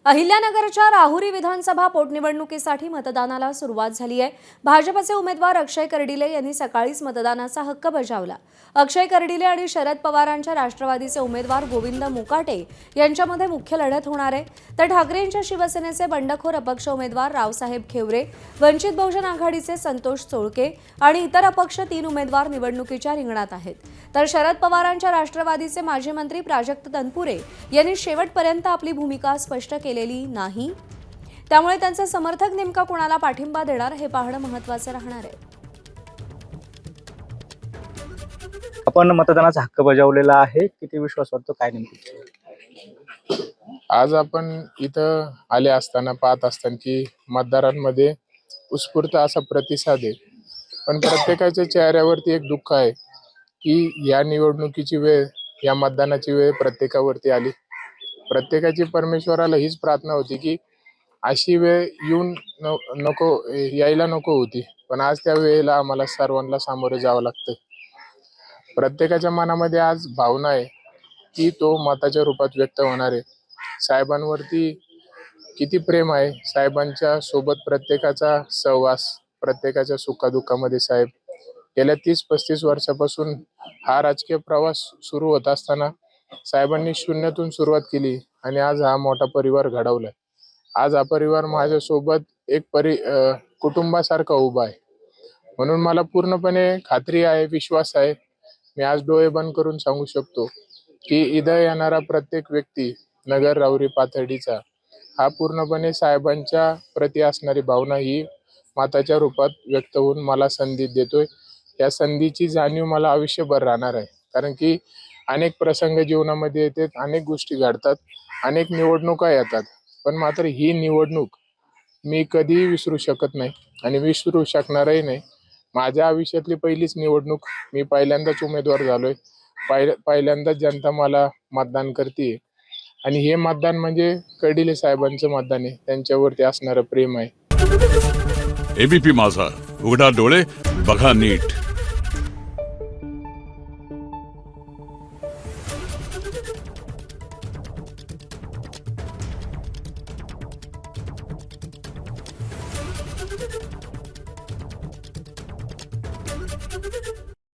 अहिल्यानगरच्या राहुरी विधानसभा पोटनिवडणुकीसाठी मतदानाला सुरुवात झाली आहे। भाजपचे उमेदवार अक्षय कर्डिले यांनी सकाळीच मतदानाचा हक्क बजावला। अक्षय कर्डिले आणि शरद पवारांच्या राष्ट्रवादीचे उमेदवार गोविंद मुकाटे यांच्यामध्ये मुख्य लढत होणार आहे। तर ठाकरेंच्या शिवसेनेचे बंडखोर अपक्ष उमेदवार रावसाहेब खेवरे, वंचित बहुजन आघाडीचे संतोष चोळके आणि इतर अपक्ष 3 उमेदवार निवडणुकीच्या रिंगणात आहेत। तर शरद पवारांच्या राष्ट्रवादीचे माजी मंत्री प्राजक्त तनपुरे यांनी शेवटपर्यंत आपली भूमिका स्पष्ट केलेली नाही, त्यामुळे त्यांचे समर्थक नेमका कोणाला पाठिंबा देणार हे पाहणं महत्त्वाचं राहणार आहे। आपण मतदानाचा हक्क बजावलेला आहे, किती विश्वास वाटतो काय नेमकं? आज आपण इथं आले असताना पाहत असताना की मतदारांमध्ये उत्स्फूर्त असा प्रतिसाद आहे, पण प्रत्येकाच्या चेहऱ्यावरती एक दुःख आहे की या निवडणुकीची वेळ, या मतदानाची वेळ प्रत्येकावरती आली। प्रत्येकाची परमेश्वराला हीच प्रार्थना होती की अशी वेळ यायला नको होती, पण आज त्या वेळेला आम्हाला सर्वांना सामोरे जावं लागतं। प्रत्येकाच्या मनामध्ये आज भावना आहे की तो मताच्या रूपात व्यक्त होणार आहे। साहेबांवरती किती प्रेम आहे, साहेबांच्या सोबत प्रत्येकाचा सहवास, प्रत्येकाच्या सुखादुःखामध्ये साहेब गेल्या 30-35 वर्षापासून हा राजकीय प्रवास सुरू होत असताना साहेबांनी शून्यातून सुरुवात केली आणि आज हा मोठा परिवार घडवलाय। आज हा परिवार माझ्यासोबत एक कुटुंबासारखा उभा आहे, म्हणून मला पूर्णपणे खात्री आहे, विश्वास आहे। मी आज डोळे बंद करून सांगू शकतो की इथं येणारा प्रत्येक व्यक्ती नगर राहुरी पाथर्डीचा हा पूर्णपणे साहेबांच्या प्रती असणारी भावना ही माताच्या रूपात व्यक्त होऊन मला संधी देतोय। या संधीची जाणीव मला आयुष्यभर राहणार आहे, कारण की अनेक प्रसंग जीवनामध्ये येतात, अनेक गोष्टी घडतात, अनेक निवडणुका येतात, पण मात्र ही निवडणूक मी कधीही विसरू शकत नाही आणि विसरू शकणारही नाही। माझ्या आयुष्यातली पहिलीच निवडणूक, मी पहिल्यांदाच उमेदवार झालोय, पहिल्यांदाच जनता मला मतदान करते आणि हे मतदान म्हणजे कर्डिले साहेबांचं मतदान आहे, त्यांच्यावरती असणारं प्रेम आहे। एबीपी माझा, उघडा डोळे बघा नीट।